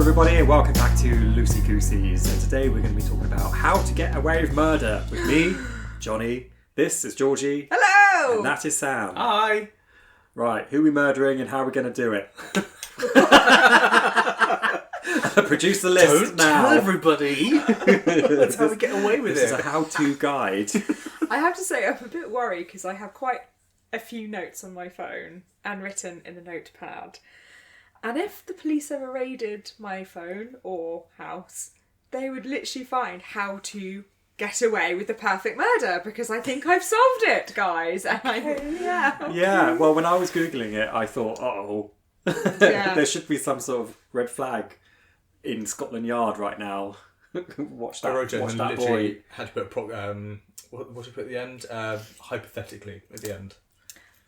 everybody, and welcome back to Loosey Goosies. And today we're going to be talking about how to get away with murder with me, Jonny. This is Georgie. Hello! And that is Sam. Hi! Right, who are we murdering and how are we going to do it? Produce the list Don't now. tell everybody! That's how we get away with This is it. a how-to guide. I have to say I'm a bit worried because I have quite a few notes on my phone and written in a notepad. And if the police ever raided my phone or house, they would literally find how to get away with the perfect murder because I think I've solved it, guys. And Yeah, well, when I was Googling it, I thought, Yeah. there should be some sort of red flag in Scotland Yard right now. Watch that, I wrote it watch and that literally boy. had to put what did you put at the end? Hypothetically at the end.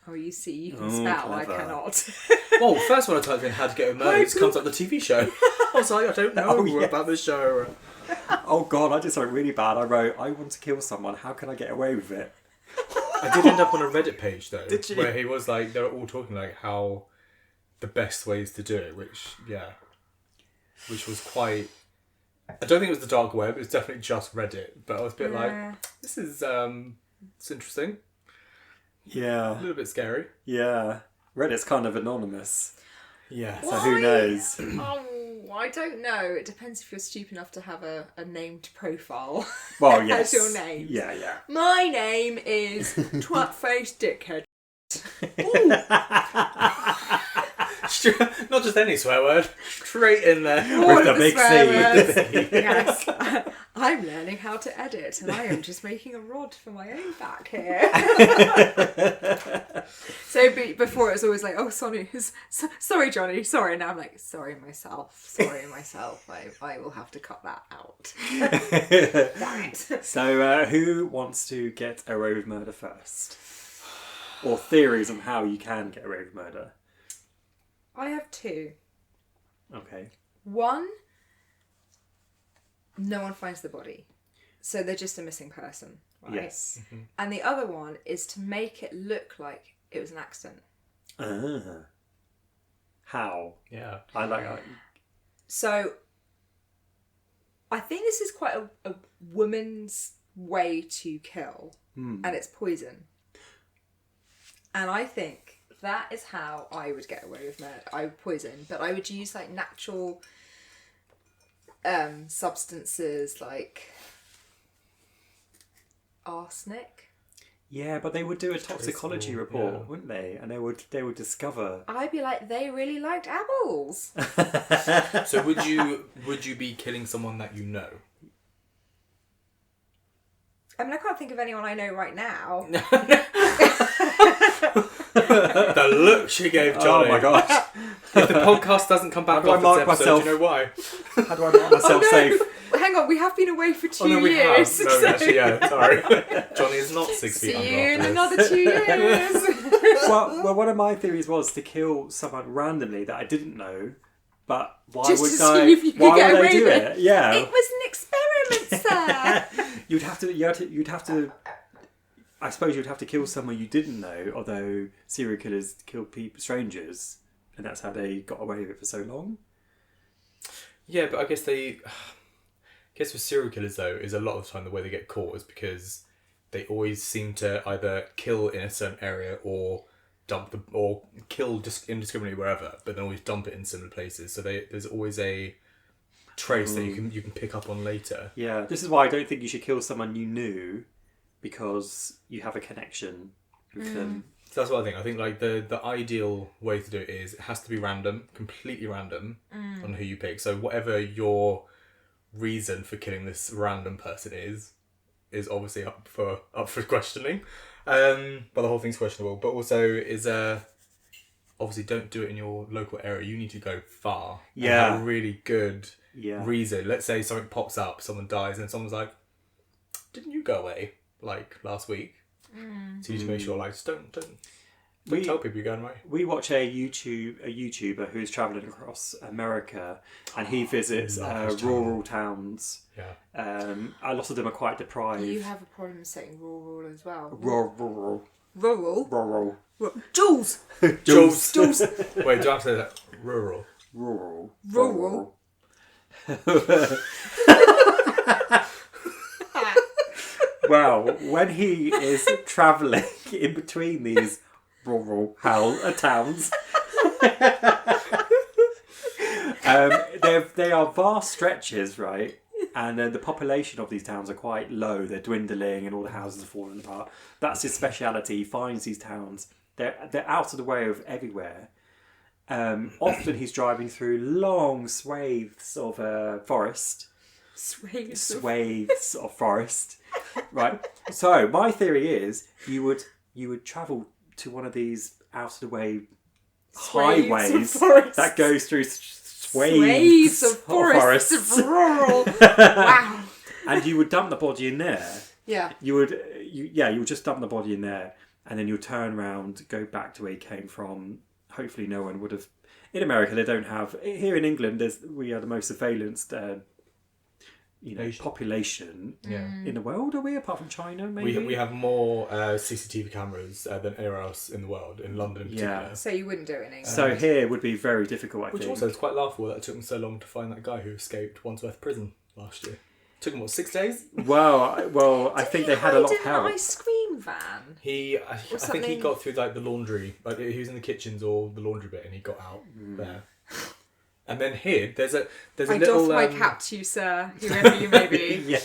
Oh, you see, you can Oh, spell, I clever. cannot. Well, first one I typed in how to get away with murder, it comes up the TV show. I was like, I don't know Oh, yes. about this show. Oh god, I did something really bad. I wrote, I want to kill someone, how can I get away with it? I did end up on a Reddit page though, Did you? where he was like, they were all talking like how the best ways to do it, which was quite. I don't think it was the dark web. It was definitely just Reddit, but I was a bit like, this is it's interesting, a Yeah, little bit scary. yeah. Reddit's kind of anonymous, Yeah. so who knows? Oh, I don't know. It depends if you're stupid enough to have a named profile. Well, yes. As your name. Yeah, yeah. My name is Twatface Dickhead. Not just any swear word, straight in there. All the of big swear C. words. Yes. I'm learning how to edit and I am just making a rod for my own back here. So before it was always like, oh, sorry, Jonny, sorry. Now I'm like, sorry myself. I will have to cut that out. Damn it. So, who wants to get away with murder first? Or theories on how you can get away with murder? I have two. Okay. One, no one finds the body. So they're just a missing person, right? Yes. And the other one is to make it look like it was an accident. How? Yeah. I like that. So I think this is quite a woman's way to kill, and it's poison. And I think that is how I would get away with murder. I would poison, but I would use like natural substances like arsenic. Yeah, but they would do a toxicology report, yeah. wouldn't they? And they would discover. I'd be like, they really liked apples. So would you be killing someone that you know? I mean, I can't think of anyone I know right now. The look she gave Jonny. Oh my gosh! If the podcast doesn't come back How do I off mark this episode, myself? do you know why? How do I mark myself safe? Hang on, we have been away for 2 no, we years. have. No, so actually, yeah, sorry. Jonny is not 6 feet see under you in after another this. 2 years. Well, one of my theories was to kill someone randomly that I didn't know. But why Just would to I? see if you could Why get would away they do with it? Yeah. It was an experiment, sir. You'd have to. I suppose you'd have to kill someone you didn't know. Although serial killers kill strangers, and that's how they got away with it for so long. Yeah, but I guess with serial killers though, is a lot of the time the way they get caught is because they always seem to either kill in a certain area or kill just indiscriminately wherever, but then always dump it in similar places. So there's always a trace that you can pick up on later. Yeah, this is why I don't think you should kill someone you knew, because you have a connection with them. So that's what I think. I think like the ideal way to do it is it has to be random, completely random on who you pick. So whatever your reason for killing this random person is obviously up for questioning. But the whole thing's questionable. But also is obviously don't do it in your local area. You need to go far. Yeah. And have a really good Yeah. reason. Let's say something pops up, someone dies, and someone's like, "Didn't you go away like last week?" So you need to make sure, like, just don't tell people you're going away. We watch a YouTuber who's travelling across America, and he visits rural towns. Yeah. A lot of them are quite deprived. You have a problem saying rural as well. Rural. Jules! Jules. Wait, do I have to say that? Rural. Rural. Rural. Well, when he is travelling in between these rural towns, they are vast stretches, right? And the population of these towns are quite low. They're dwindling, and all the houses are falling apart. That's his speciality. He finds these towns. They're out of the way of everywhere. Often he's driving through long swathes of forest. Swathes of forest. Right. So my theory is you would travel to one of these out of the way highways that goes through swathes of forests. Rural. Wow. And you would dump the body in there. Yeah. You would just dump the body in there, and then you'll turn around, go back to where you came from. Hopefully no one would have. In America, they don't have. Here in England, we are the most surveillanced population in the world. Are we, apart from China? Maybe we have more CCTV cameras than anywhere else in the world. In London, in particular. Yeah. So you wouldn't do it in England. So here would be very difficult. I think. Which also is quite laughable that it took them so long to find that guy who escaped Wandsworth Prison last year. Took them 6 days? Well, I think they had a lot of help. An ice cream van. I think he got through like the laundry. Like he was in the kitchens or the laundry bit, and he got out there. And then here, there's a little. I doff my cap to you, sir, whoever you may be. Yeah.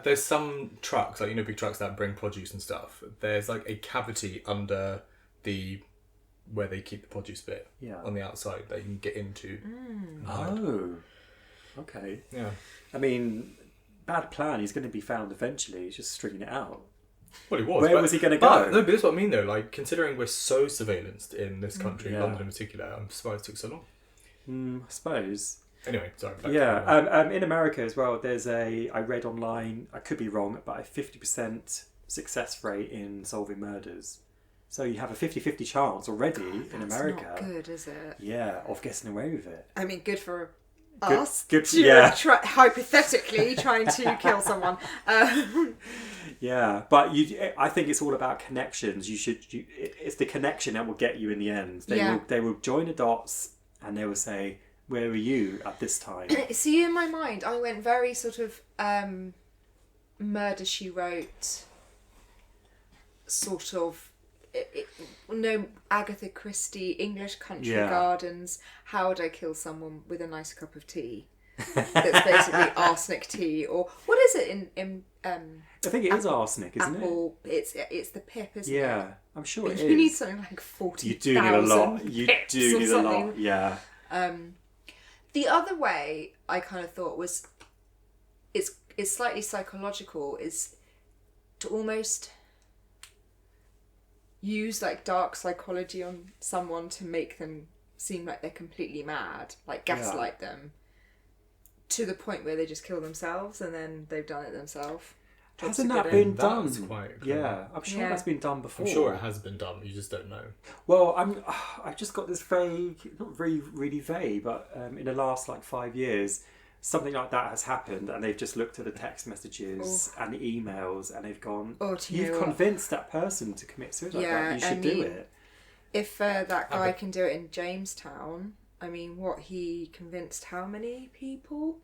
There's some trucks, like big trucks that bring produce and stuff. There's like a cavity under where they keep the produce bit on the outside that you can get into. Oh, okay. Yeah. I mean, bad plan. He's going to be found eventually. He's just stringing it out. Well, he was. Where was he going to go? No, but that's what I mean, though. Like, considering we're so surveillanced in this country, London in particular, I'm surprised it took so long. I suppose. Anyway, sorry. In America as well, there's I read online, I could be wrong, but a 50% success rate in solving murders. So you have a 50-50 chance already in America. That's not good, is it? Yeah, of getting away with it. I mean, good for us. Good, hypothetically trying to kill someone. Yeah, but I think it's all about connections. It's the connection that will get you in the end. They will join the dots and they will say, "Where were you at this time?" See, in my mind, I went very sort of Murder, She Wrote, sort of. Agatha Christie, English Country Gardens. How would I kill someone with a nice cup of tea? That's basically arsenic tea, or what is it in I think it is arsenic, isn't it? It's the pip, isn't it? Yeah, I'm sure it is. You need something like 40,000. You do need a lot. You do need a lot. Yeah. The other way I kind of thought was, it's slightly psychological, is to almost use like dark psychology on someone to make them seem like they're completely mad, like gaslight them to the point where they just kill themselves and then they've done it themselves. Hasn't that been done? Quite clever. I'm sure that's been done before. I'm sure it has been done, you just don't know. Well, I've just got this vague, not really vague, but in the last 5 years, something like that has happened, and they've just looked at the text messages and the emails, and they've gone, "You've convinced that person to commit suicide. You should do it." If that guy can do it in Jamestown, I mean, he convinced how many people?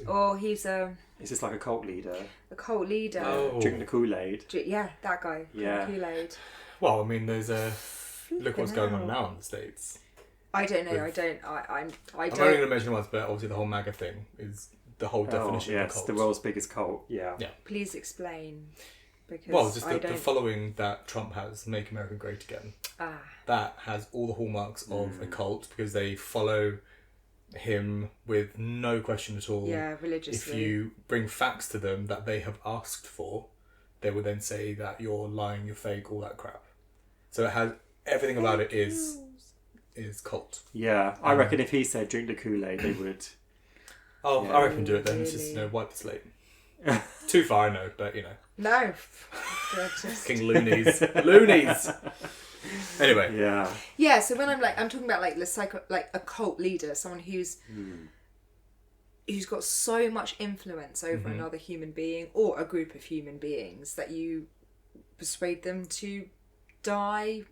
Or he's Is this like a cult leader? A cult leader. Oh. Drinking the Kool-Aid. Yeah, that guy. Yeah. Kool-Aid. Well, I mean, there's look what's going on now in the States. I don't know. I don't. I'm only going to mention once, but obviously the whole MAGA thing is the whole definition of a cult. The world's biggest cult. Yeah. Please explain. Because just the following that Trump has, Make America Great Again. That has all the hallmarks of a cult because they follow him with no question at all. Yeah, religiously. If you bring facts to them that they have asked for, they will then say that you're lying, you're fake, all that crap. So it has everything about it is cult. Yeah, I reckon if he said drink the Kool-Aid, they would. Oh, yeah. I reckon do it then. Really? It's just wipe the slate. Too far, I know, but No. Fucking loonies. Loonies! Anyway. Yeah. Yeah, so when I'm talking about a cult leader, someone who's got so much influence over another human being or a group of human beings that you persuade them to die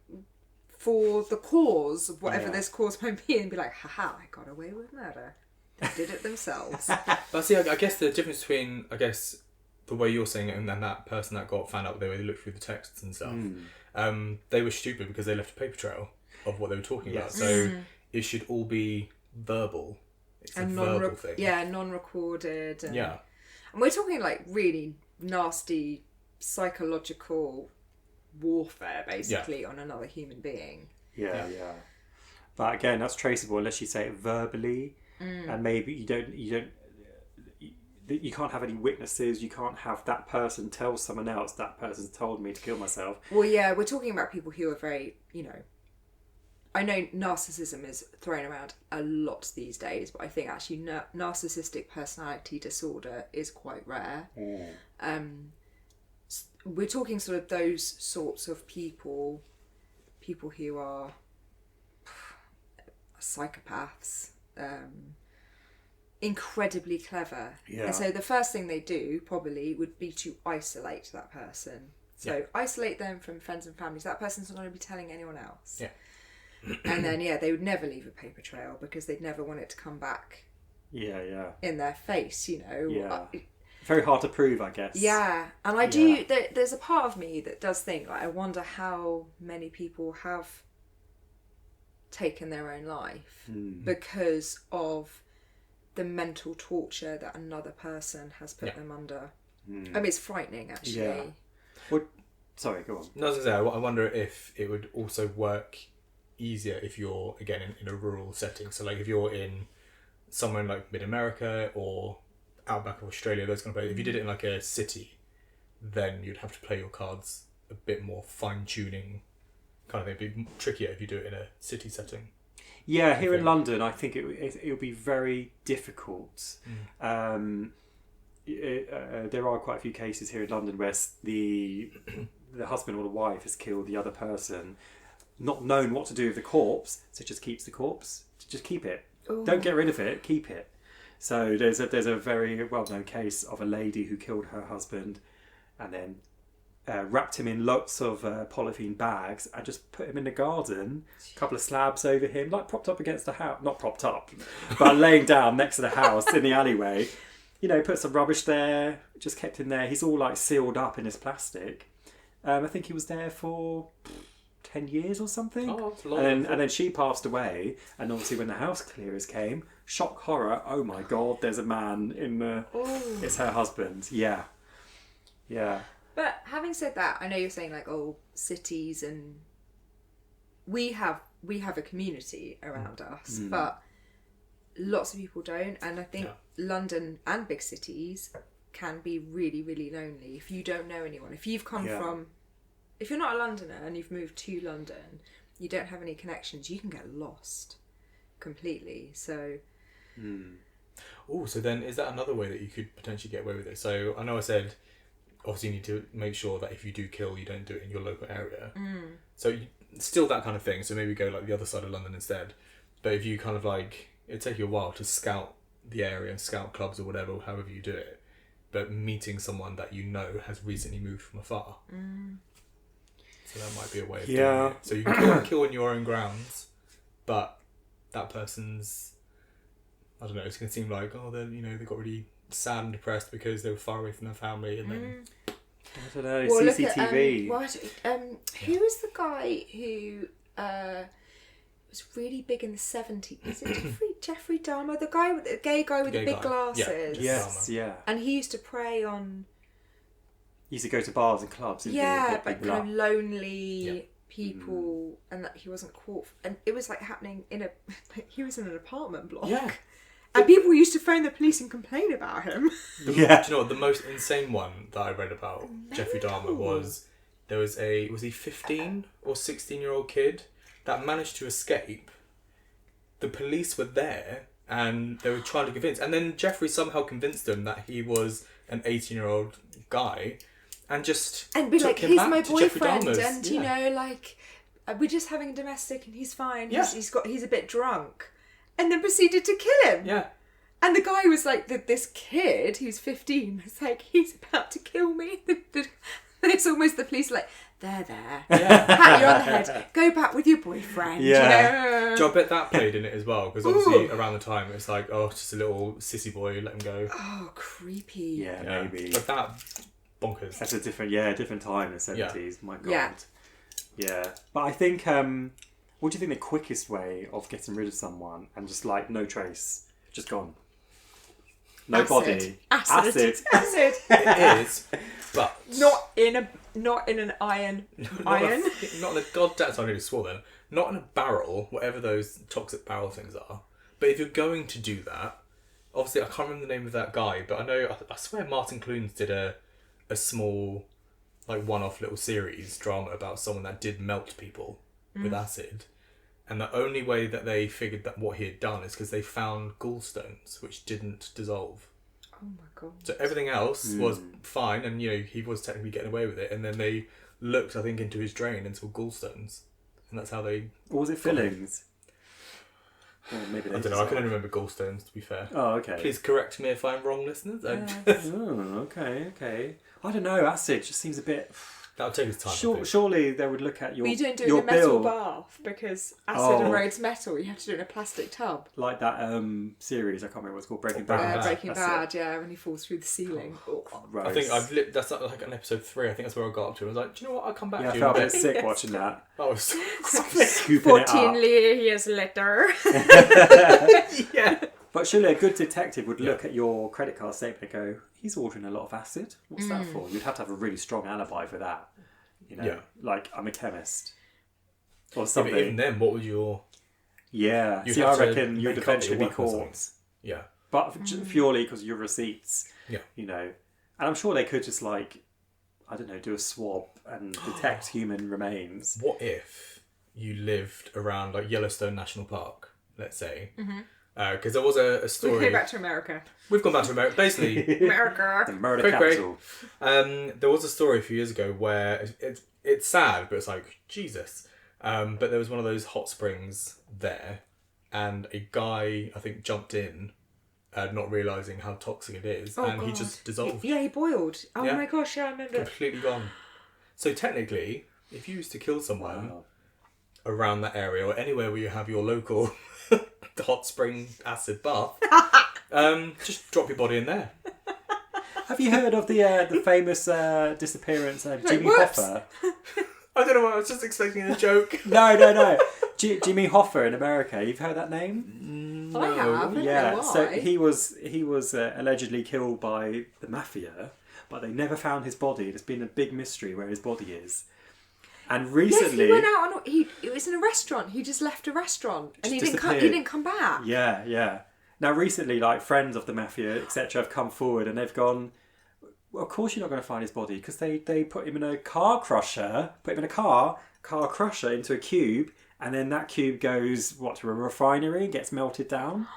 for the cause of whatever this cause might be and be like, haha, I got away with murder. They did it themselves. But see, I guess the difference between, the way you're saying it and then that person that got found out the way they looked through the texts and stuff, they were stupid because they left a paper trail of what they were talking about. So it should all be verbal. It's and a verbal thing. Yeah, non-recorded. And, yeah. And we're talking like really nasty psychological warfare, basically, on another human being. Yeah. But again, that's traceable unless you say it verbally, and maybe you can't have any witnesses. You can't have that person tell someone else that person's told me to kill myself. Well, yeah, we're talking about people who are very, I know narcissism is thrown around a lot these days, but I think actually narcissistic personality disorder is quite rare. We're talking sort of those sorts of people who are psychopaths, incredibly clever. Yeah. And so the first thing they do probably would be to isolate that person. So isolate them from friends and family. So that person's not going to be telling anyone else. Yeah. And then, they would never leave a paper trail because they'd never want it to come back in their face, Yeah. Very hard to prove, I guess. Yeah. And I do, there's a part of me that does think, I wonder how many people have taken their own life because of the mental torture that another person has put them under. I mean, it's frightening, actually. Yeah. Well, sorry, go on. No, I was going to say, I wonder if it would also work easier if you're, again, in a rural setting. So, like, if you're in somewhere in, like, mid-America or outback of Australia, those kind of places, if you did it in, like, a city, then you'd have to play your cards a bit more fine-tuning kind of thing. It'd be trickier if you do it in a city setting. Yeah, here in London, I think it would be very difficult. There are quite a few cases here in London where the husband or the wife has killed the other person, not known what to do with the corpse, so just keeps the corpse. Just keep it. Ooh. Don't get rid of it. Keep it. So there's a very well-known case of a lady who killed her husband and then wrapped him in lots of polythene bags and just put him in the garden, a couple of slabs over him, like propped up against the house. Not propped up, but laying down next to the house in the alleyway. Put some rubbish there, just kept him there. He's all like sealed up in his plastic. I think he was there for 10 years or something. Oh, that's long. And then she passed away. And obviously when the house clearers came, shock, horror, oh my God, there's a man in the... Ooh. It's her husband. Yeah. Yeah. But having said that, I know you're saying like, cities and... We have a community around us, but lots of people don't. And I think London and big cities can be really, really lonely if you don't know anyone. If you've come from... If you're not a Londoner and you've moved to London, you don't have any connections, you can get lost completely. So... Oh, so then is that another way that you could potentially get away with it? So I know I said, obviously you need to make sure that if you do kill, you don't do it in your local area. So still that kind of thing. So maybe go like the other side of London instead. But if you kind of like, it'd take you a while to scout the area and scout clubs or whatever, however you do it. But meeting someone that you know has recently moved from afar. So that might be a way of doing it. So you can kill on your own grounds, but that person's, I don't know, it's going to seem like, they got really sad and depressed because they were far away from their family, and then... I don't know, CCTV. Who was the guy who was really big in the 70s? Is it Jeffrey Dahmer? The gay guy with the big glasses? Yeah. Yes, yeah. And he used to prey on... He used to go to bars and clubs. But kind of lonely people, and that he wasn't caught. And it was like happening he was in an apartment block. Yeah. And people used to phone the police and complain about him. Do you know what, the most insane one that I read about Jeffrey Dahmer was he 15 or 16-year-old kid that managed to escape. The police were there and they were trying to convince, and then Jeffrey somehow convinced them that he was an 18-year-old guy and be like, he's my boyfriend, and we're just having a domestic and he's fine. Yeah. He's a bit drunk. And then proceeded to kill him. Yeah. And the guy was like, this kid who's 15 was like, he's about to kill me. And it's almost the police like, there, there. Yeah. Pat you on the head. Go back with your boyfriend. Yeah. Do I bet that played in it as well? Because obviously around the time it's like, oh, it's just a little sissy boy, let him go. Oh, creepy. Yeah, maybe. But that, bonkers. That's a different time in the 70s. My God. Yeah. Yeah. But I think, what do you think the quickest way of getting rid of someone and just like no trace, just gone? No Acid. body. Acid. It is, but Not in an iron. not in a goddamn. I nearly swore then. Not in a barrel, whatever those toxic barrel things are. But if you're going to do that, obviously I can't remember the name of that guy, but I know I swear Martin Clunes did a small, like one-off little series drama about someone that did melt people with acid. And the only way that they figured that what he had done is because they found gallstones which didn't dissolve. Oh my God. So everything else was fine, and he was technically getting away with it. And then they looked, I think, into his drain and saw gallstones, and that's how they. Or was it fillings? Or maybe I don't know. I can only remember gallstones. To be fair. Oh, okay. Please correct me if I'm wrong, listeners. Oh, okay. I don't know. Acid just seems a bit. That'll take us time. Surely they would look at your But you don't do it your in a metal bill, bath because acid erodes metal. You have to do it in a plastic tub. like that series. I can't remember what it's called. Breaking Bad. Breaking That's Bad, yeah, when he falls through the ceiling. Gross. I think that's like on episode 3. I think that's where I got up to. I was like, do you know what? I'll come back Yeah, I to you in a felt a bit bit. sick watching that. That was Scooping it 14 up. years later. yeah. But surely a good detective would look at your credit card statement and go, he's ordering a lot of acid. What's that for? You'd have to have a really strong alibi for that. Like, I'm a chemist. Or Yeah, something. but even then, what would your... Yeah. You'd See, have I to reckon you'd make up eventually your be weapon or caught. Yeah. But purely because of your receipts. Yeah. And I'm sure they could just, like, I don't know, do a swab and detect human remains. What if you lived around like Yellowstone National Park, let's say? Because there was a story. We go back to America. We've gone back to America. Basically, America. The murder Quick break. capital. there was a story a few years ago where it's sad, but it's like, Jesus. But there was one of those hot springs there, and a guy, I think, jumped in, not realising how toxic it is, and he just dissolved. Yeah, he boiled. Oh Yeah. my gosh, yeah, I remember. Completely gone. So technically, if you used to kill someone around that area, or anywhere where you have your local hot spring acid bath, just drop your body in there. Have you heard of the famous disappearance of Jimmy whoops. Hoffa? I don't know why, I was just expecting a joke. No. Jimmy Hoffa in America. You've heard that name? I have. I don't Yeah. know why. So he was allegedly killed by the mafia, but they never found his body. It's been a big mystery where his body is. And recently, he went out on. It was in a restaurant. He just left a restaurant, and he didn't come. He didn't come back. Yeah. Now recently, like friends of the mafia, etc., have come forward and they've gone, well, of course you're not going to find his body because they put him in a car crusher, car crusher into a cube, and then that cube goes to a refinery and gets melted down.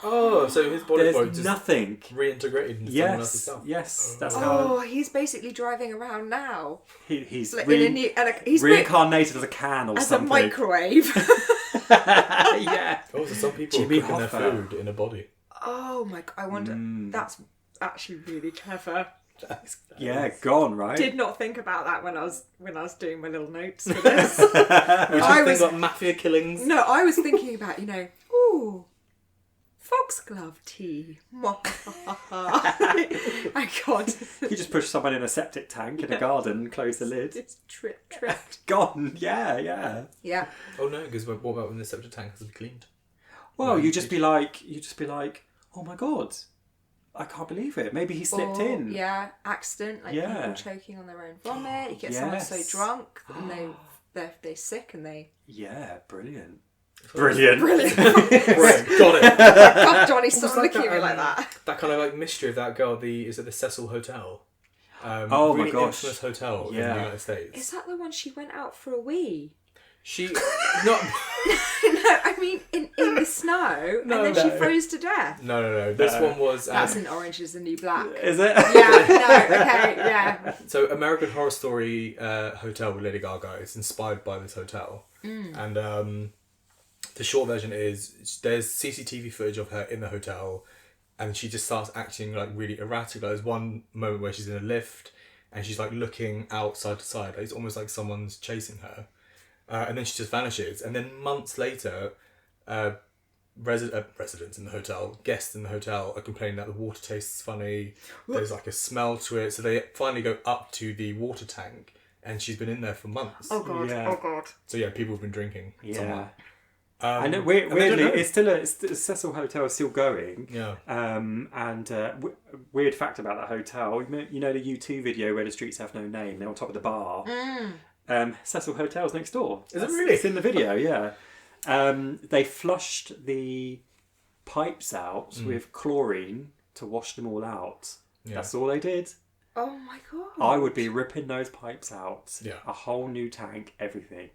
Oh, so his body There's just nothing reintegrated into someone else's stuff. Yes, that's Oh, how he's basically driving around now. he's Like he's reincarnated as a can or as something. a microwave. Yeah. Oh, so some people Jimmy are cooking their Hoffa. food in a body. Oh my god! I wonder. That's actually really clever. Yeah, gone, right? Did not think about that when I was doing my little notes for this. I was about mafia killings. No, I was thinking about ooh, foxglove tea. My god. You just push someone in a septic tank in a garden, close the lid. It's tripped. Gone. Yeah. Yeah. Oh no, because what about when the septic tank has to be cleaned? Well, you just be like, oh my god, I can't believe it. Maybe he slipped in. Yeah, accident, like people choking on their own vomit. You get someone so drunk and they're sick and they. Yeah, brilliant. Right, got it. God, Johnny, stop like looking at me that, like that. That kind of like mystery of that girl. Is it the Cecil Hotel? Oh really my gosh. infamous hotel in the United States. Is that the one she went out for a wee? She not. No, I mean in the snow, and then she froze to death. No. This one was. That's in Orange Is the New Black. Is it? Yeah, no, okay, yeah. So American Horror Story Hotel with Lady Gaga is inspired by this hotel, and the short version is there's CCTV footage of her in the hotel, and she just starts acting like really erratic. Like, there's one moment where she's in a lift, and she's like looking out side to side. It's almost like someone's chasing her, and then she just vanishes. And then months later, residents in the hotel, guests in the hotel, are complaining that the water tastes funny. There's like a smell to it. So they finally go up to the water tank, and she's been in there for months. Oh god! Yeah. Oh god! So yeah, people have been drinking. Yeah. Somewhere. And And weirdly, they don't know. it's still the Cecil Hotel is still going. Yeah. Weird fact about that hotel, you know the U2 video where the streets have no name, they're on top of the bar. Cecil Hotel's next door. Is it really? It's in the video, yeah. They flushed the pipes out with chlorine to wash them all out. Yeah. That's all they did. Oh my god! I would be ripping those pipes out. Yeah. A whole new tank, everything.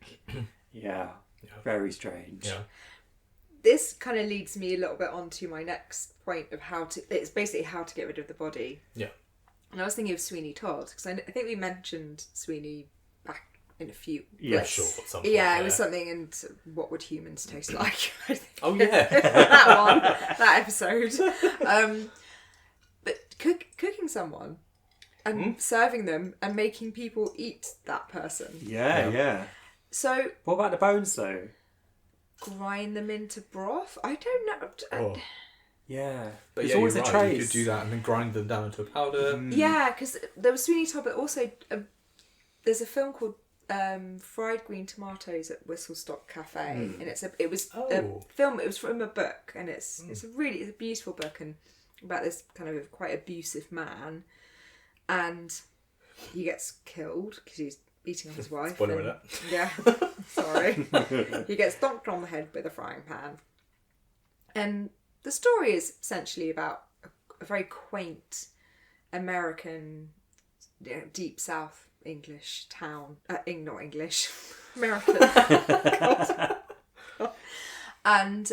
Yeah. Very strange. Yeah. This kind of leads me a little bit on to my next point of it's basically how to get rid of the body. Yeah. And I was thinking of Sweeney Todd, because I think we mentioned Sweeney back in a few... Yeah, like, sure. At some point, yeah, it was something, and what would humans taste like? I think. Oh yeah. that episode. But cooking someone and serving them and making people eat that person. Yeah. So... What about the bones though? grind them into broth? I don't know. Oh. Yeah. But There's yeah, always you're a right. trace. You could do that and then grind them down into a powder. Yeah, because there was Sweeney Todd, but also there's a film called Fried Green Tomatoes at Whistle Stop Cafe, and it was a film. It was from a book, and it's a beautiful book, and about this kind of quite abusive man, and he gets killed because he's beating on his wife. Spoiler alert. Yeah, sorry. He gets stomped on the head with a frying pan, and the story is essentially about a very quaint American, deep South English town. Not English, American. And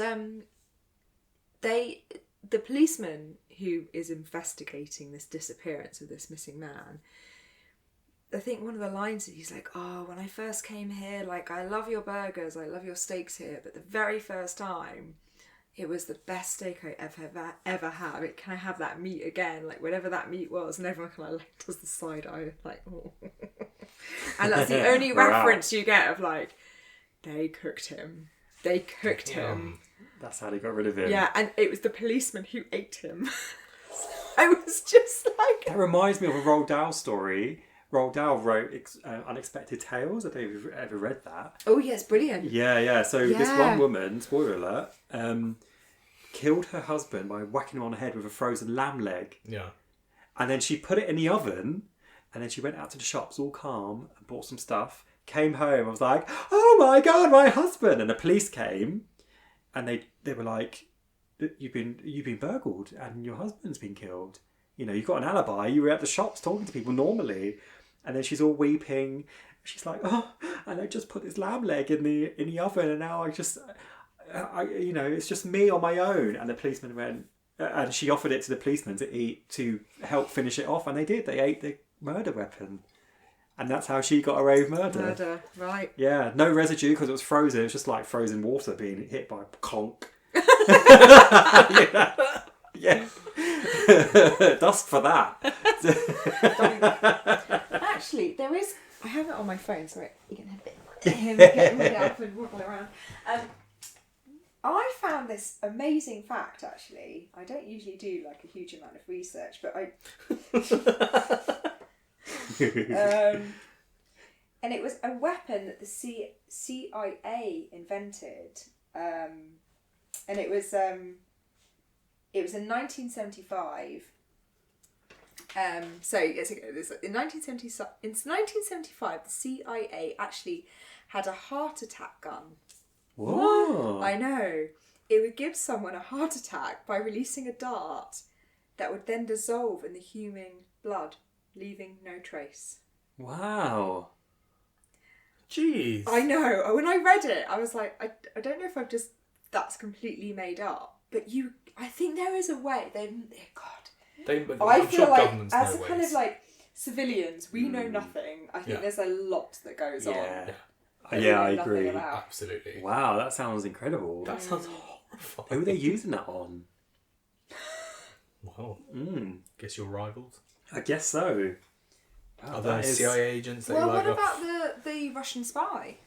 the policeman who is investigating this disappearance of this missing man, I think one of the lines is he's like, "Oh, when I first came here, like, I love your burgers, I love your steaks here, but the very first time, it was the best steak I ever had. Can I have that meat again? Like, whatever that meat was." And everyone kind of like does the side eye, like, oh. And that's the only reference you get of like, they cooked him. They cooked him. That's how they got rid of him. Yeah, and it was the policeman who ate him. I was just like... That reminds me of a Roald Dahl story. Roald Dahl wrote Unexpected Tales. I don't know if you've ever read that. Oh, yeah, it's brilliant. Yeah. So this one woman, spoiler alert, killed her husband by whacking him on the head with a frozen lamb leg. Yeah. And then she put it in the oven, and then she went out to the shops all calm and bought some stuff. Came home, I was like, "Oh my God, my husband!" And the police came, and they were like, "You've been burgled, and your husband's been killed. You know, you've got an alibi. You were at the shops talking to people normally." And then she's all weeping. She's like, "Oh, and I just put this lamb leg in the oven, and now it's just me on my own." And the policeman went, and she offered it to the policeman to eat to help finish it off, and they did. They ate the murder weapon. And that's how she got away with murder. Murder, right. Yeah, no residue because it was frozen. It was just like frozen water being hit by a conch. Yeah. Dust for that. Actually, there is... I have it on my phone, so you can get it up and wobble around. I found this amazing fact, actually. I don't usually do like a huge amount of research, but and it was a weapon that the CIA invented, and it was in 1975. So it's in 1975, the CIA actually had a heart attack gun. Whoa! I know. It would give someone a heart attack by releasing a dart that would then dissolve in the human blood, leaving no trace. Wow. Jeez. I know. When I read it, I was like, I don't know if that's completely made up, but I think there is a way. I feel like as a kind of like civilians, we know nothing. I think there's a lot that goes on. Yeah, I agree. Absolutely. Wow, that sounds incredible. That sounds horrifying. Who are they using that on? Wow. Guess you're rivals. I guess so. Wow, Other that is- CIA agents that Well, you like. what about the Russian spy?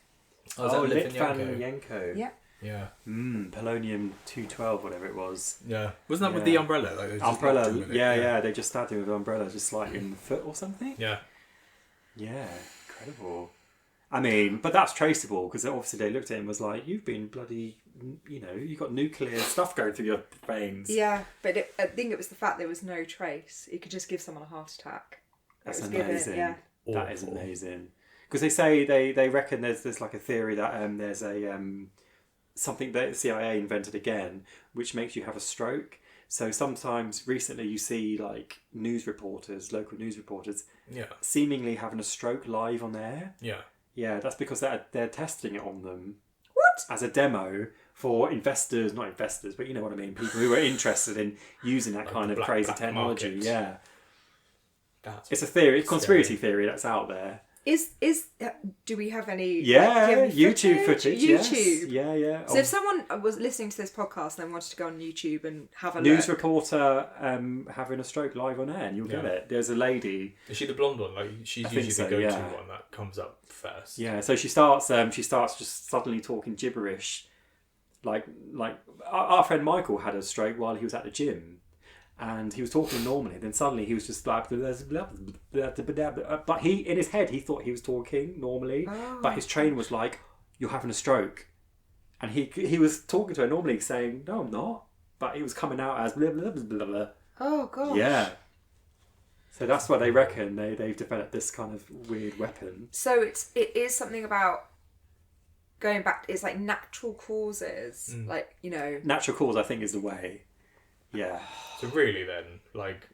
Oh, is that Litvanenko. Yeah. Yeah. Polonium-212, whatever it was. Yeah. Wasn't that with Yeah. the umbrella? Like, they just Umbrella, locked him with it? yeah, they just stabbed him with an umbrella, just like in the foot or something. Yeah. Yeah, incredible. I mean, but that's traceable because obviously they looked at him and was like, "You've been bloody, you've got nuclear stuff going through your veins." Yeah, but I think it was the fact there was no trace. It could just give someone a heart attack. That's It was given, amazing. yeah. That is Awful. amazing. Because they say they reckon there's like a theory that there's a something that the CIA invented again, which makes you have a stroke. So sometimes recently you see like local news reporters, Yeah. seemingly having a stroke live on air. Yeah. Yeah, that's because they're testing it on them. What? As a demo for investors, not investors, but you know what I mean, people who are interested in using that Like kind the of black crazy technology. market. Yeah. That's It's a theory, conspiracy theory that's out there. Do we have any? Yeah, do you have any YouTube footage. YouTube. Yes. Yeah. So if someone was listening to this podcast and then wanted to go on YouTube and have a News look, reporter having a stroke live on air, and you'll get Yeah. it. There's a lady. Is she the blonde one? Like she's I think usually so, the go-to yeah. one that comes up first. Yeah, so she starts just suddenly talking gibberish, like our friend Michael had a stroke while he was at the gym, and he was talking normally. Then suddenly he was just like, but he in his head he thought he was talking normally, but his trainer was like, "You're having a stroke," and he was talking to her normally, saying, "No, I'm not," but it was coming out as blah blah blah blah blah. oh gosh, Yeah. So that's what they reckon. They've developed this kind of weird weapon. So it is something about going back. It's like natural causes, like Natural cause, I think, is the way. Yeah. So really, then, like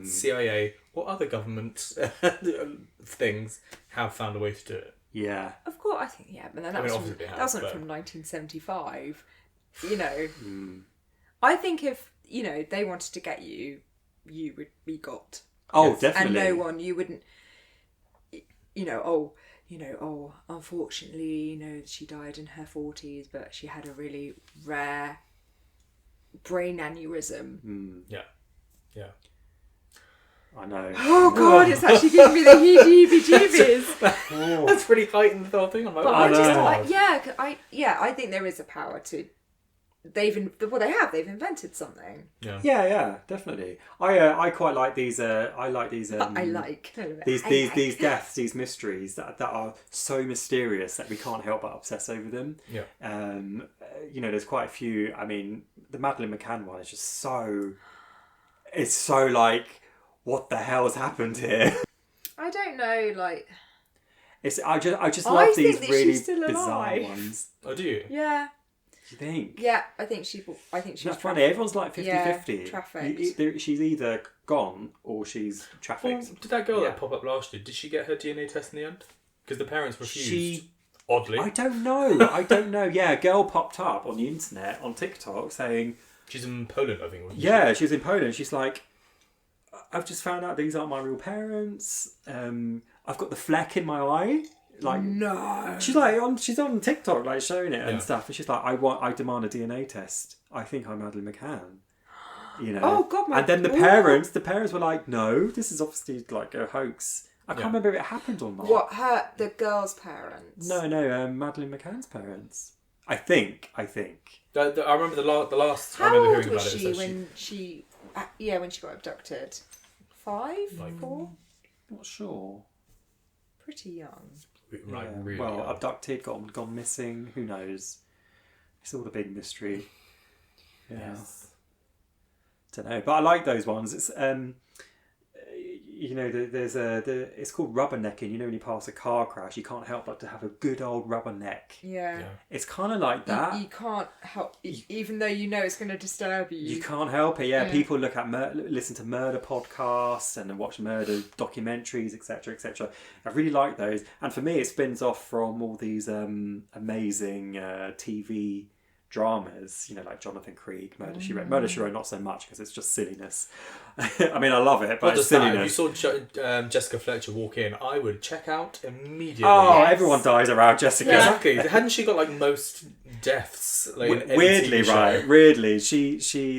CIA or other government things have found a way to do it. Yeah. Of course, I think but then I mean, that obviously they have, wasn't but- from 1975. I think if they wanted to get you, you would be got. Oh, Yes. definitely. And no one, you wouldn't, unfortunately, she died in her 40s, but she had a really rare brain aneurysm. Yeah. Yeah. I know. Oh God, it's actually giving me the heebie-jeebies. That's pretty heightened the whole thing. I'm like, But oh, I just, God. I think there is a power to. They've invented something. Yeah, definitely. I quite like these. I like these. These deaths, these mysteries that are so mysterious that we can't help but obsess over them. Yeah. There's quite a few. I mean, the Madeleine McCann one is just so. It's so like, what the hell has happened here? I don't know, like. I just I love think these that really she's still bizarre alive. ones. Oh, do you? Yeah. Do you think? Yeah, I think she was That's funny. Everyone's like 50-50. Yeah, trafficked. She's either gone or she's trafficked. Well, did that girl Yeah. that pop up last year, did she get her DNA test in the end? Because the parents refused. She- Oddly. I don't know. Yeah, a girl popped up on the internet, on TikTok, saying, She's in Poland, I think. Wasn't she? yeah, she was in Poland. She's like, I've just found out these aren't my real parents. I've got the fleck in my eye. Like, No. she's like, she's on TikTok, like showing it and Yeah. stuff. And she's like, I demand a DNA test. I think I'm Madeleine McCann. Oh, God, my And then the God. parents were like, no, this is obviously like a hox. I can't Yeah. remember if it happened or not. What, the girl's parents? No, Madeleine McCann's parents. I think. I remember the last. I How remember old hearing was about it. she so when she got abducted? 5? Like- 4? Not sure. Pretty young. Like, Yeah. really. Well, young. abducted, gone missing. Who knows? It's all a big mystery. Yeah. Yes. Don't know, but I like those ones. It's it's called rubbernecking. When you pass a car crash, you can't help but to have a good old rubberneck. Yeah. Yeah. It's kind of like that. You can't help, even though you know it's going to disturb you. You can't help it. Yeah, Yeah. people look at listen to murder podcasts and watch murder documentaries, etc., etc. I really like those, and for me, it spins off from all these amazing TV dramas. Like Jonathan Creek, Murder She Wrote. Murder She Wrote, not so much because it's just silliness. I mean, I love it, but Not it's just that, if you silliness. saw Jessica Fletcher walk in, I would check out immediately. Oh, Yes. everyone dies around Jessica. Yeah. Exactly. Hadn't she got like most deaths. Like in every Weirdly, TV show. right? Weirdly,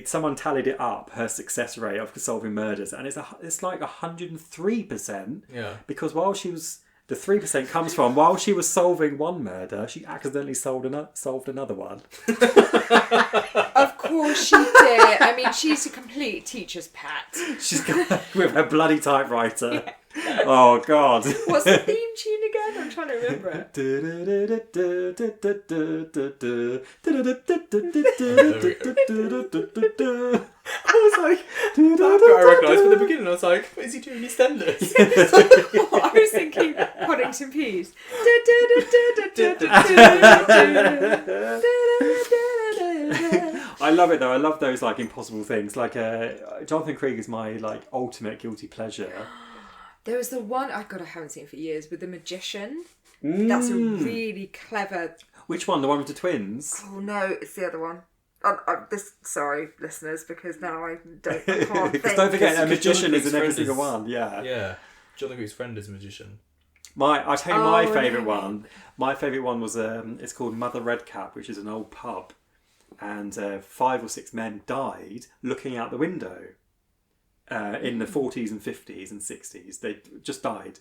someone tallied it up, her success rate of solving murders, and it's like 103%. Yeah. Because the 3% comes from while she was solving one murder, she accidentally solved another one. Of course she did. I mean, she's a complete teacher's pet. She's got with her bloody typewriter. Yeah. Oh God! What's the theme tune again? I'm trying to remember it. I was like, that's what I recognised from the beginning. I was like, what is he doing? EastEnders. I was thinking Poddington Peas. I love it though. I love those like impossible things. Like Jonathan Creek is my like ultimate guilty pleasure. There was the one I haven't seen for years with the magician. That's a really clever. Which one? The one with the twins? Oh no, it's the other one. Sorry, listeners, because now I can't think. Because don't forget, a magician is in every friend single is- one. Yeah. Yeah. Jonathan Creek's friend is a magician. I'll tell you my favourite no. one. My favourite one was it's called Mother Redcap, which is an old pub, and 5 or 6 men died looking out the window. In the 40s and 50s and 60s, they just died.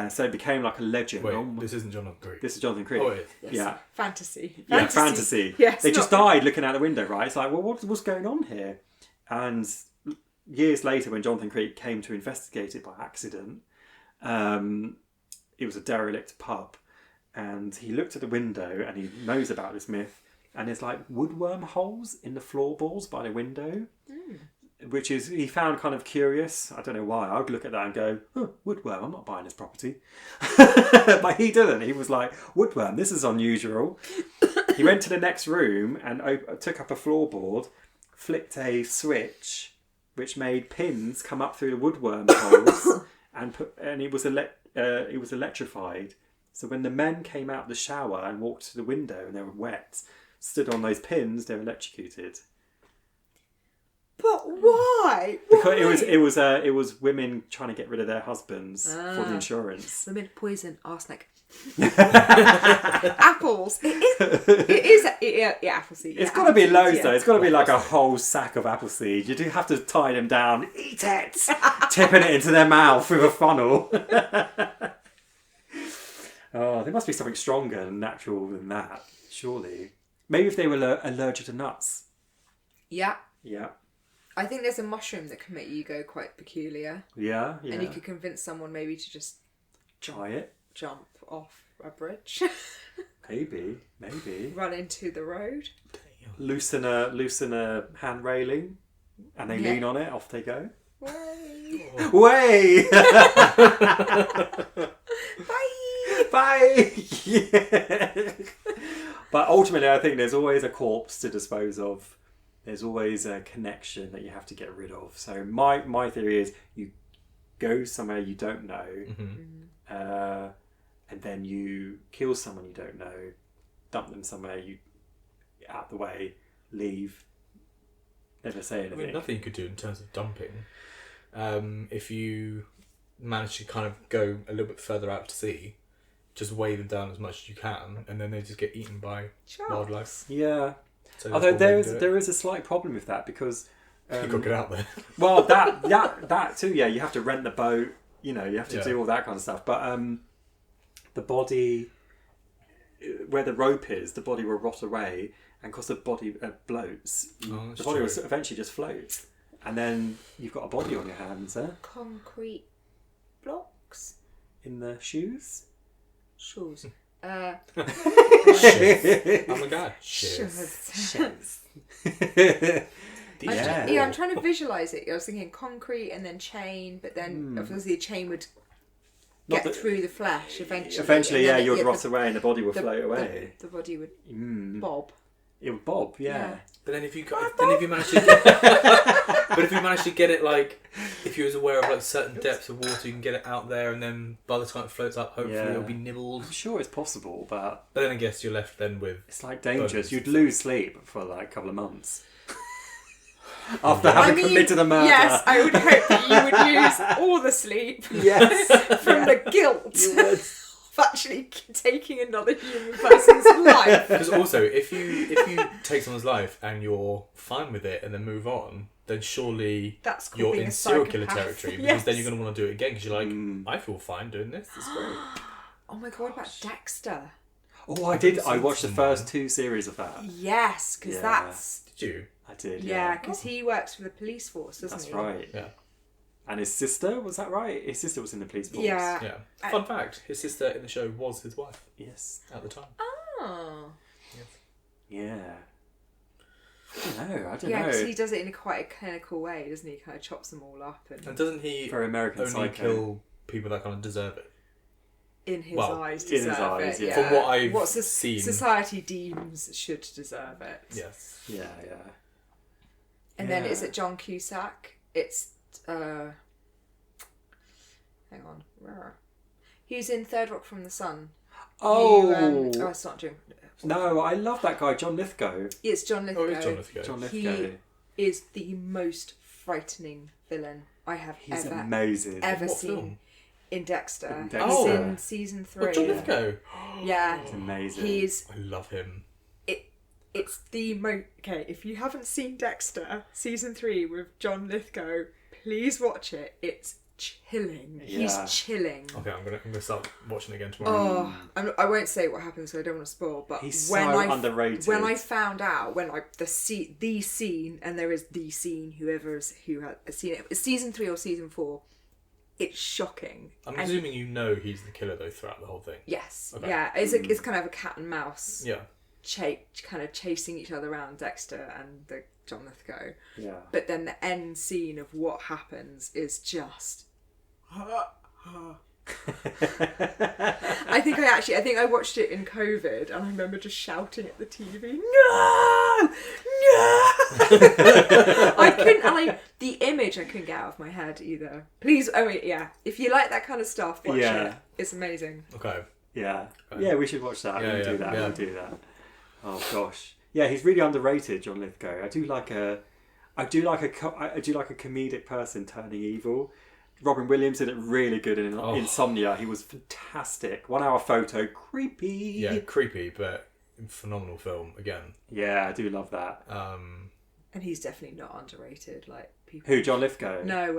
So it became like a legend. Wait, this isn't Jonathan Creek. This is Jonathan Creek. Oh, it is. Yes. Yeah. Fantasy. Yeah, fantasy. Yes, they just died looking out the window, right? It's like, well, what's going on here? And years later, when Jonathan Creek came to investigate it by accident, it was a derelict pub, and he looked at the window and he knows about this myth, and there's like woodworm holes in the floorboards by the window. Which is, he found kind of curious. I don't know why. I would look at that and go, woodworm, I'm not buying this property. But he didn't. He was like, woodworm, this is unusual. He went to the next room and took up a floorboard, flicked a switch, which made pins come up through the woodworm holes, and it was electrified. So when the men came out the shower and walked to the window and they were wet, stood on those pins, they were electrocuted. But why? Because it was women trying to get rid of their husbands for the insurance. Women, poison, arsenic. Apples. It is apple seed. It's got to be loads though. It's got to be like a whole sack of apple seed. You do have to tie them down, eat it, tipping it into their mouth with a funnel. Oh, there must be something stronger and natural than that, surely. Maybe if they were allergic to nuts. Yeah. Yeah. I think there's a mushroom that can make you go quite peculiar. Yeah. And you could convince someone maybe to just try it. Jump off a bridge. Maybe. Run into the road. Loosen a hand railing, and they lean on it. Off they go. Way. Way. Bye. Bye. Yeah. But ultimately, I think there's always a corpse to dispose of. There's always a connection that you have to get rid of. So my theory is you go somewhere you don't know, and then you kill someone you don't know, dump them somewhere out the way, leave, never say anything. I mean, nothing you could do in terms of dumping. If you manage to kind of go a little bit further out to sea, just weigh them down as much as you can, and then they just get eaten by wildlife. Yeah. So although there is a slight problem with that because you got to get out there. Well, that too. Yeah, you have to rent the boat. You know, you have to do all that kind of stuff. But the body, where the rope is, the body will rot away, and because the body bloats, the body will eventually just float, and then you've got a body on your hands. Concrete blocks In the shoes. Shoes. Oh my god. Shoes. Yeah. I'm trying to visualise it. I was thinking concrete and then chain, but then obviously the chain would get through the flesh eventually. Eventually, yeah, you'd rot away and the body would float away. The body would bob. It would bob, yeah. But then if you manage to get it, like, if you was aware of like certain depths of water, you can get it out there, and then by the time it floats up, hopefully it'll be nibbled. I'm sure it's possible, but then I guess you're left then with... It's like dangerous. You'd lose sleep for like a couple of months. After having committed a murder. Yes, I would hope that you would lose all the sleep. Yes. From the guilt. You would. actually taking another human person's life. Because also, if you take someone's life and you're fine with it and then move on, then surely That's called you're being in a serial killer psychopath. territory. Because Yes. then you're going to want to do it again because you're like, I feel fine doing this. It's great. Oh my god, what about Dexter? Oh, I did. I seen watched the some first one. 2 series of that. Yes, because Yeah. that's... Did you? I did. Yeah, because he works for the police force, doesn't That's he? right. Yeah. And his sister, was that right? His sister was in the police force. Yeah. Yeah. Fun fact: his sister in the show was his wife Yes. at the time. Oh. Yeah. I don't Yeah, know. because he does it in quite a clinical way, doesn't he? Kind of chops them all up and And doesn't he For American only Psycho. kill people that kind of deserve it? in his Well, eyes in his deserve eyes, it. yeah. From what I've what seen. society deems should deserve it. Yes. Yeah, yeah. And then Yeah. is it John Cusack? It's hang on. He's in Third Rock from the Sun. Oh! Oh, it's not Jim. No, I love that guy, John Lithgow. It's John Lithgow. Oh, it's John Lithgow. John He Lithgow. is the most frightening villain I have He's ever amazing. ever What seen film? in Dexter. In He's Dexter. in season 3. Oh, John Lithgow. Yeah. He's amazing. He's I love him. it's the most okay. If you haven't seen Dexter season 3 with John Lithgow, please watch it. It's chilling. Yeah. He's chilling. Okay, I'm gonna start watching it again tomorrow. I won't say what happens, so I don't want to spoil. But He's when so I underrated. when I found out the scene, and there is the scene, who has seen it, it's season 3 or season 4. It's shocking. I'm And- assuming you know he's the killer though throughout the whole thing. Yes. Okay. Yeah. It's kind of a cat and mouse. Yeah. Kind of chasing each other around, Dexter and the John Lithgow. Yeah. But then the end scene of what happens is just. I think I watched it in COVID, and I remember just shouting at the TV, "No, no!" I couldn't. The image I couldn't get out of my head either. Please, if you like that kind of stuff, watch Yeah. it. It's amazing. Okay. Yeah. Yeah, we should watch that. Yeah, we'll do yeah, that. yeah. We'll do that. Oh gosh. Yeah, he's really underrated, John Lithgow. I do like a comedic person turning evil. Robin Williams did it really good in Insomnia. He was fantastic. 1 hour photo, creepy. Yeah, creepy, but phenomenal film again. Yeah, I do love that. And he's definitely not underrated. Like people. Who, John Lithgow? No.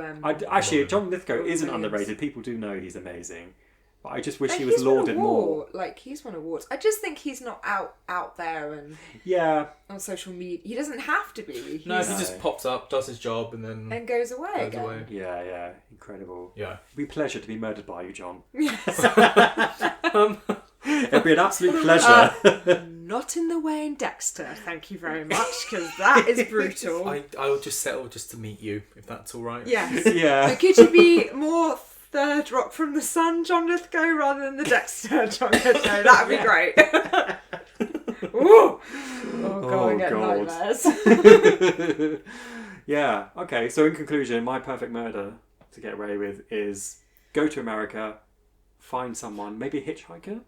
Actually, John Lithgow Robin isn't Williams. underrated. People do know he's amazing. But I just wish he He's was won lauded more. Like he's won awards. I just think he's not out there and Yeah. on social media. He doesn't have to be. No, he He's- just pops up, does his job, and then and goes away goes again. away. Yeah, yeah. Incredible. Yeah. It'd be a pleasure to be murdered by you, John. Yes. It'd be an absolute pleasure. Not in the way in Dexter. Thank you very much, because that is brutal. I'll just settle just to meet you, if that's all right. Yes. Yeah. But could you be more Third Rock from the Sun, John Lithgow, rather than the Dexter, John Lithgow? That'd be great. Ooh. Oh god, I get God. nightmares. Yeah. Okay. So in conclusion, my perfect murder to get away with is go to America, find someone, maybe a hitchhiker,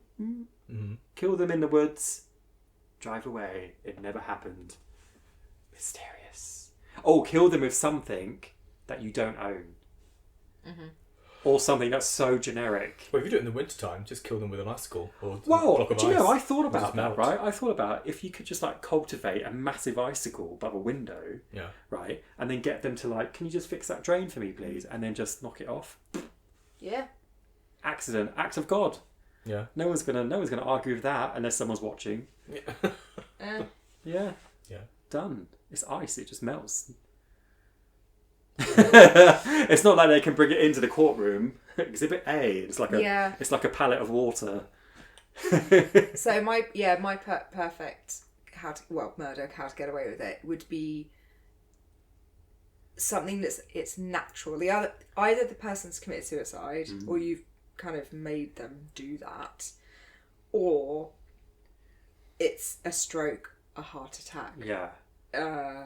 kill them in the woods, drive away. It never happened. Mysterious. Oh, kill them with something that you don't own. Or something that's so generic. Well, if you do it in the wintertime, just kill them with an icicle or a Well, block of do you ice. know, I thought Just about that, melt. right? I thought about if you could just like cultivate a massive icicle above a window, Yeah. right? And then get them to like, can you just fix that drain for me, please? And then just knock it off. Yeah. Accident, act of God. Yeah. No one's gonna argue with that unless someone's watching. Yeah. Yeah. Yeah. Done. It's ice, it just melts. It's not like they can bring it into the courtroom. Exhibit A. It's like a pallet of water. So my perfect murder, how to get away with it would be something it's natural. Either the person's committed suicide or you've kind of made them do that, or it's a stroke, a heart attack. Yeah.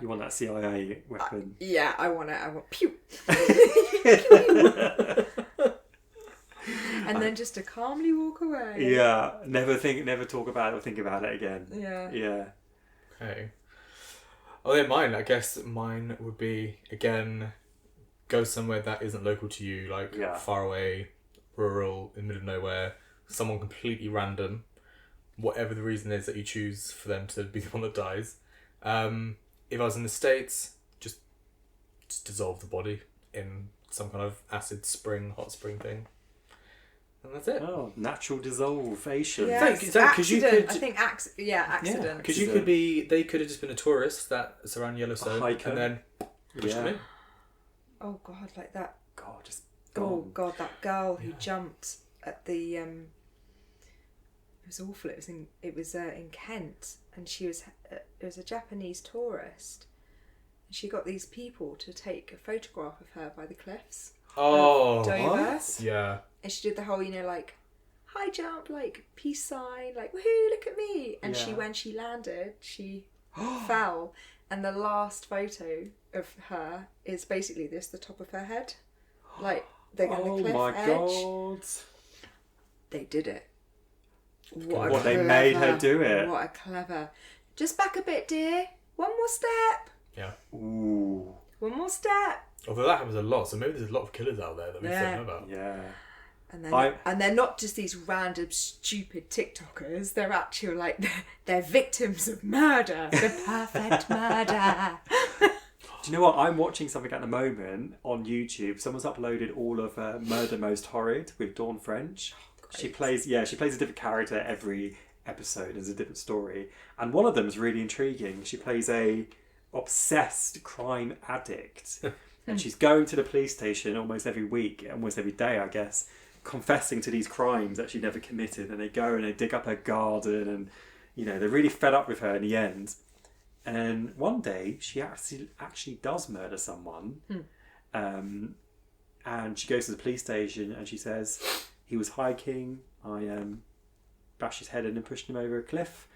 You want that CIA weapon. Yeah, I want pew. And then just to calmly walk away. Yeah. Never talk about it or think about it again. Yeah. Yeah. Okay. Oh, then mine. I guess mine would be, again, go somewhere that isn't local to you, like Yeah. far away, rural, in the middle of nowhere. someone completely random, whatever the reason is that you choose for them to be the one that dies. If I was in the States, just dissolve the body in some kind of hot spring thing. And that's it. Oh, natural dissolvation. Yeah, Thank you, because you accident. could- I think accident. Because you could be, they could have just been a tourist that's around Yellowstone, A hiker. and then pushed them in. Oh God, like that. God, just Oh gone. God, that girl who jumped at the. It was awful. It was in Kent, and she was. It was a Japanese tourist, and she got these people to take a photograph of her by the cliffs. Oh, Dover. yeah. And she did the whole, like, high jump, like peace sign, like woohoo, look at me. And Yeah. when she landed, she fell, and the last photo of her is basically the top of her head, like they're on the cliff my edge. God. They did it. What, they made her do it? What a clever. Just back a bit, dear. One more step. Yeah. Ooh. One more step. Although that happens a lot, so maybe there's a lot of killers out there that we don't know about. Yeah. And they're not just these random stupid TikTokers. They're actually like they're victims of murder, the perfect murder. Do you know what? I'm watching something at the moment on YouTube. Someone's uploaded all of Murder Most Horrid with Dawn French. She plays a different character every episode. There's a different story, and one of them is really intriguing. She plays a obsessed crime addict, and she's going to the police station almost every week, almost every day, I guess, confessing to these crimes that she never committed. And they go and they dig up her garden, and they're really fed up with her in the end. And one day she actually does murder someone, and she goes to the police station and she says, he was hiking, I bashed his head in and pushed him over a cliff.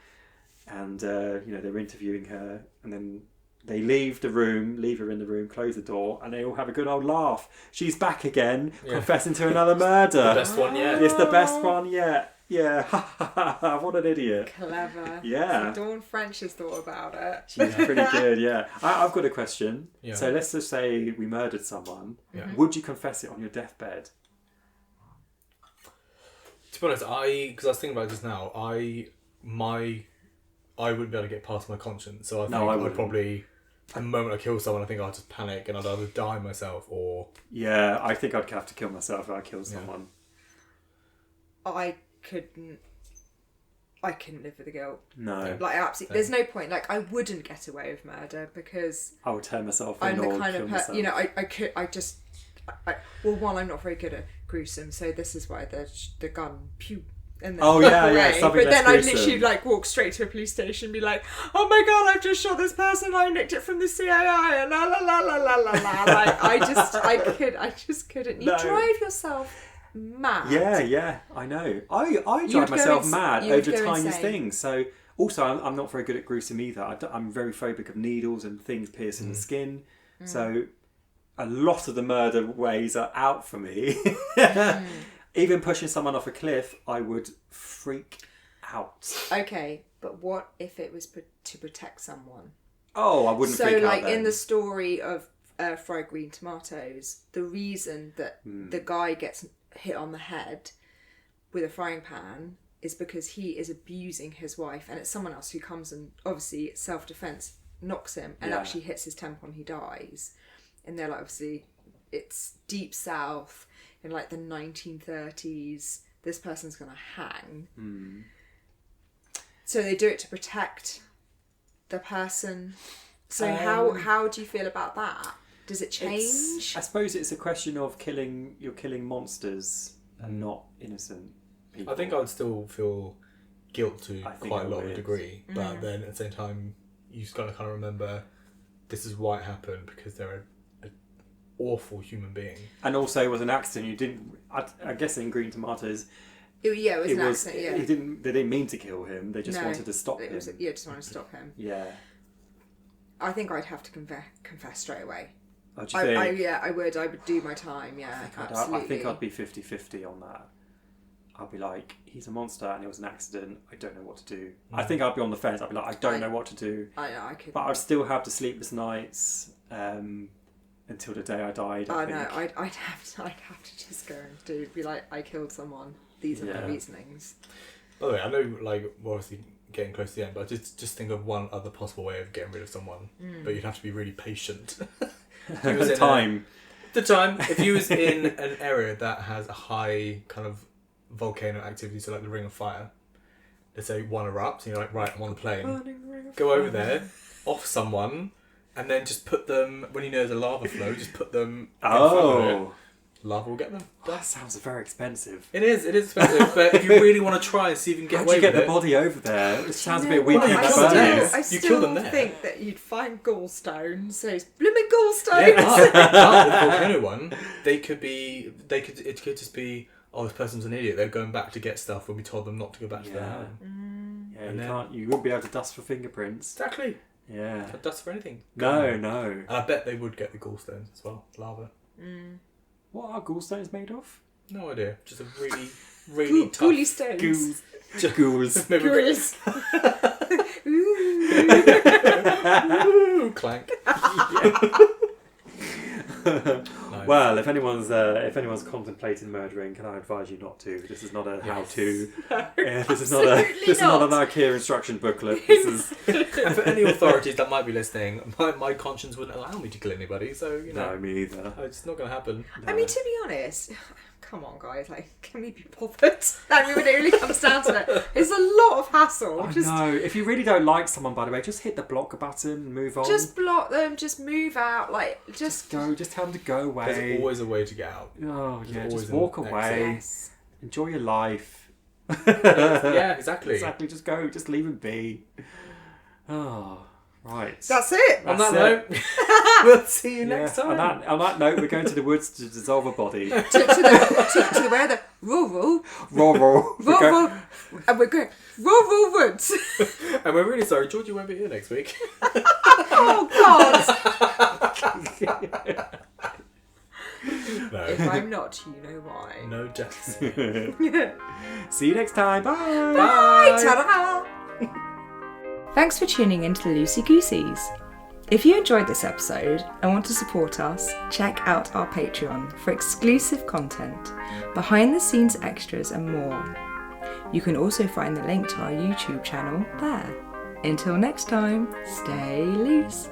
And they're interviewing her, and then they leave her in the room, close the door, and they all have a good old laugh. She's back again, confessing to another murder. The best one yet. It's the best one yet. Yeah, what an idiot. Clever. Yeah. So Dawn French has thought about it. She's pretty good, yeah. I've got a question. Yeah. So let's just say we murdered someone. Yeah. Would you confess it on your deathbed? To be honest, because I was thinking about it just now, I wouldn't be able to get past my conscience. So I think I I'd wouldn't. probably, the moment I kill someone, I think I'd just panic and I'd either die myself or... Yeah, I think I'd have to kill myself if I killed someone. I couldn't live with the guilt. No. Like, absolutely, there's no point. Like, I wouldn't get away with murder because I would turn myself I'm in the or kind kill of myself. one, I'm not very good at gruesome, so this is why the gun pew and then Oh, yeah, away. yeah, something But then less I'd gruesome. literally like walk straight to a police station and be like, oh my god, I've just shot this person, I nicked it from the CIA and la la la la la la la. Like I just couldn't. You No. drive yourself mad. Yeah, I know. I You'd drive go myself mad you would over go tiniest insane. things. So also, I'm not very good at gruesome either. I'm very phobic of needles and things piercing the skin. So a lot of the murder ways are out for me. Even pushing someone off a cliff, I would freak out. Okay, but what if it was to protect someone? Oh, I wouldn't freak out. So, like then. in the story of Fried Green Tomatoes, the reason that the guy gets hit on the head with a frying pan is because he is abusing his wife, and it's someone else who comes and obviously it's self-defense, knocks him and actually hits his temple and he dies. And they're like, obviously it's deep south in like the 1930s, this person's gonna hang. So they do it to protect the person. So how do you feel about that? Does it change? I suppose it's a question of you're killing monsters and not innocent people. I think I would still feel guilt to I think quite I a lot of a would. degree, but then at the same time, you just got to kind of remember this is why it happened because they're an awful human being. And also, it was an accident. You didn't. I guess in Green Tomatoes, it was an accident. Yeah, They didn't mean to kill him. They just wanted to stop him. Just wanted to stop him. Yeah. I think I'd have to confess straight away. Oh, do you think? I would. I would do my time. Yeah, absolutely. I think I'd be 50-50 on that. I'd be like, he's a monster and it was an accident. I don't know what to do. I think I'd be on the fence. I'd be like, I don't know what to do. I could. But I'd still have the sleepless nights until the day I died. I'd have to just go and be like, I killed someone. these are my Yeah. reasonings. By the way, I know, like, we're obviously getting close to the end, but just think of one other possible way of getting rid of someone. But you'd have to be really patient. If he was in Time. if you was in an area that has a high kind of volcano activity, so like the Ring of Fire, let's say one erupts, and you're like, right, I'm on the plane. Go over there, off someone, and then just put them, when you know there's a lava flow, just put them in front of it. Lava will get them. That sounds very expensive. It is expensive, but if you really want to try and see if you can get How do away you get with the body over there? It sounds a You know bit weak what? in you the kill them there. bones. I You still kill them there. think that you'd find gallstones, those blooming gallstones. Yeah, but the volcano one, it could just be, oh, this person's an idiot. They're going back to get stuff when we told them not to go back to their home. Yeah, And you wouldn't be able to dust for fingerprints. Exactly. Yeah. Can't dust for anything. No. And I bet they would get the gallstones as well. Lava. What are gallstones made of? No idea. Just a really, really tough. Ghouly stones. Ghouls. Maybe Ghouls. Ooh, clank. Nice. Well, if anyone's contemplating murdering, can I advise you not to? This is not a how-to. This is not an IKEA instruction booklet. This is And for any authorities that might be listening, my conscience wouldn't allow me to kill anybody, so no, me either. it's not going to happen. I mean, to be honest, come on, guys. Like, can we be bothered? I mean, when it really comes down to it, it's a lot of hassle. I know. If you really don't like someone, by the way, just hit the block button and move on. Just block them. Just move out. Like, just go. Just tell them to go away. There's always a way to get out. Oh yeah, always just an walk exit. away. yes. Enjoy your life. Yeah, exactly. Exactly. Just go. Just leave him be. Oh, right. That's it. On That's that note, we'll see you Yeah, next time. On that note, we're going to the woods to dissolve a body. to the where the rural, and we're going rural woods. And we're really sorry, Georgie won't be here next week. Oh God! No. If I'm not, you know why. No deaths. See you next time. Bye. Bye. Ta-da. Thanks for tuning in to the Loosey Goosies. If you enjoyed this episode and want to support us, check out our Patreon for exclusive content, behind the scenes extras and more. You can also find the link to our YouTube channel there. Until next time, stay loose.